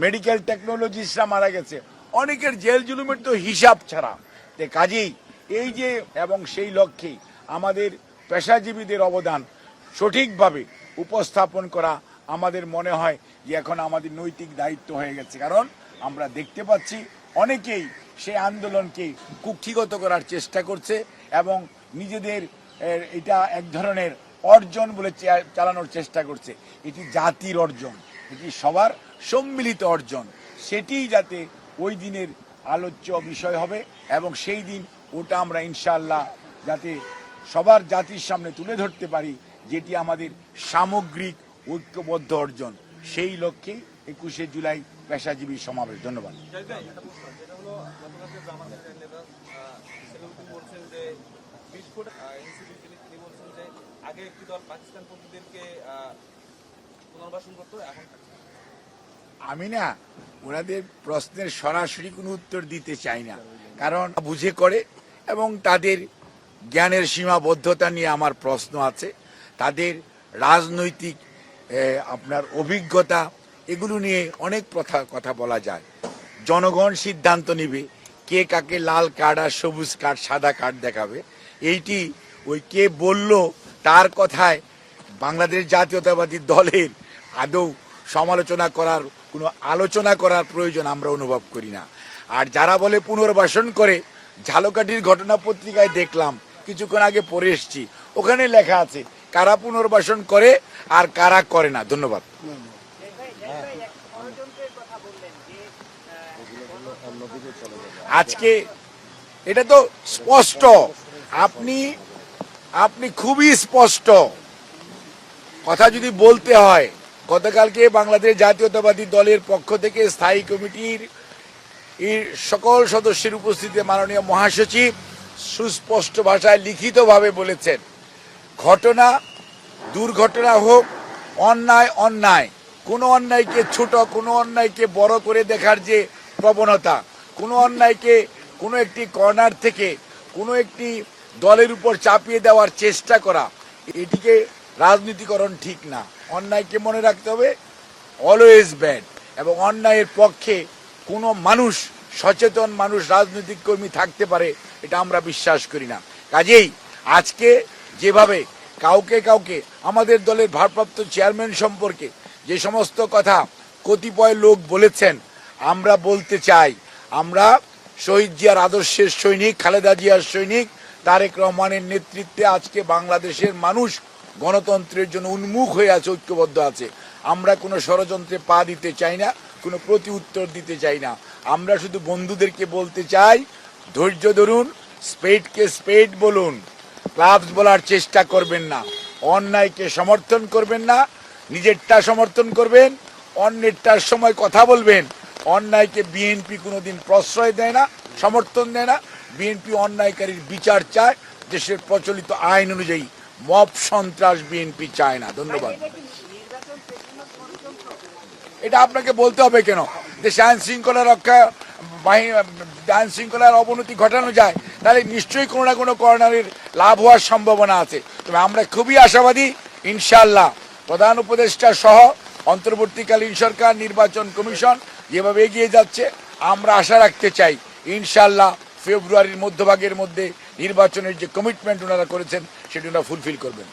Medical টেকনোলজিস্টরা মারা গেছে, অনেকের জেল জুলুমের তো হিসাব ছাড়া। কাজেই এই যে এবং সেই লক্ষ্যে আমাদের পেশাজীবীদের অবদান সঠিকভাবে উপস্থাপন করা আমাদের মনে হয় যে এখন আমাদের নৈতিক দায়িত্ব হয়ে গেছে। কারণ আমরা দেখতে পাচ্ছি অনেকেই সেই আন্দোলনকে কুক্ষিগত করার চেষ্টা করছে এবং নিজেদের এটা এক ধরনের অর্জন বলে চালানোর চেষ্টা করছে। এটি জাতির অর্জন, এটি সবার সম্মিলিত অর্জন। সেটি যাতে ওই দিনের আলোচ্য বিষয় হবে এবং সেই দিন ওটা আমরা ইনশাআল্লাহ যাতে সবার জাতির সামনে তুলে ধরতে পারি, যেটি আমাদের সামগ্রিক ঐক্যবদ্ধ অর্জন। সেই লক্ষ্যে 21শে জুলাই পেশাজীবী সমাবেশ। ধন্যবাদ। আমি না ওনাদের প্রশ্নের সরাসরি কোনো উত্তর দিতে চাই না, কারণ বুঝে করে এবং তাদের জ্ঞানের সীমাবদ্ধতা নিয়ে আমার প্রশ্ন আছে। তাদের রাজনৈতিক আপনার অভিজ্ঞতা এগুলো নিয়ে অনেক কথা বলা যায়। জনগণ সিদ্ধান্ত নিবে কে কাকে লাল কার্ড আর সবুজ কার্ড সাদা কার্ড দেখাবে। এইটি ওই কে বলল তার কথায় বাংলাদেশ জাতীয়তাবাদী দলের আদৌ সমালোচনা করার কোনো আলোচনা করার প্রয়োজন আমরা অনুভব করি না। আর যারা বলে পুনর্বাসন করে, ঝালকাঠির ঘটনা পত্রিকায় দেখলাম, কিছুক্ষণ আগে পড়ে এসছি, ওখানে লেখা আছে কারা পুনর্বাসন করে আর কারা করে না। ধন্যবাদ। আজকে এটা তো স্পষ্ট, আপনি খুবই স্পষ্ট কথা যদি বলতে হয়। গতকালকে বাংলাদেশ জাতীয়তাবাদী দলের পক্ষ থেকে স্থায়ী কমিটির সকল সদস্যের উপস্থিতিতে মাননীয় মহাসচিব সুস্পষ্ট ভাষায় লিখিতভাবে বলেছেন, ঘটনা দুর্ঘটনা হোক, অন্যায় অন্যায়, কোনো অন্যায়কে ছোট, কোনো অন্যায়কে বড় করে দেখার যে প্রবণতা, কোনো অন্যায়কে কোনো একটি কর্নার থেকে কোনো একটি দলের উপর চাপিয়ে দেওয়ার চেষ্টা করা, এটিকে রাজনীতিকরণ ঠিক না। অন্যায়কে মনে রাখতে হবে অলওয়েজ ব্যাড, এবং অন্যায়ের পক্ষে কোনো মানুষ, সচেতন মানুষ, রাজনৈতিক কর্মী থাকতে পারে এটা আমরা বিশ্বাস করি না। কাজেই আজকে যেভাবে কাউকে আমাদের দলের ভারপ্রাপ্ত চেয়ারম্যান সম্পর্কে যে সমস্ত কথা কতিপয় লোক বলেছেন, আমরা বলতে চাই, আমরা শহীদ জিয়ার আদর্শের সৈনিক, খালেদা জিয়ার সৈনিক, তারেক রহমানের নেতৃত্বে আজকে বাংলাদেশের মানুষ গণতন্ত্রের জন্য উন্মুখ হয়ে আছে, ঐক্যবদ্ধ আছে। আমরা কোনো ষড়যন্ত্রে পা দিতে চাই না, কোনো প্রতি উত্তর দিতে চাই না। আমরা শুধু বন্ধুদেরকে বলতে চাই, ধৈর্য ধরুন, স্পেডকে স্পেড বলুন, ক্লাবস বলার চেষ্টা করবেন না, অন্যায়কে সমর্থন করবেন না, নিজেরটা সমর্থন করবেন, অন্যেরটার সময় কথা বলবেন। অন্যায়কে বিএনপি কোনোদিন প্রশ্রয় দেয় না, সমর্থন দেয় না। বিএনপি অন্যায়কারীর বিচার চায়, দেশের প্রচলিত আইন অনুযায়ী। মব সন্ত্রাস বিএনপি চায় না। ধন্যবাদ। এটা আপনাকে বলতে হবে কেন? দেশে আইন শৃঙ্খলা রক্ষা বাহিনী, আইন শৃঙ্খলার অবনতি ঘটানো যায়, তাহলে নিশ্চয়ই কোনো না কোনো কর্নারের লাভ হওয়ার সম্ভাবনা আছে। তবে আমরা খুবই আশাবাদী, ইনশাআল্লাহ প্রধান উপদেষ্টা সহ অন্তর্বর্তীকালীন সরকার, নির্বাচন কমিশন যেভাবে এগিয়ে যাচ্ছে, আমরা আশা রাখতে চাই ইনশাআল্লাহ ফেব্রুয়ারির মধ্যভাগের মধ্যে নির্বাচনের যে কমিটমেন্ট ওনারা করেছেন সেটি ওনারা ফুলফিল করবেন।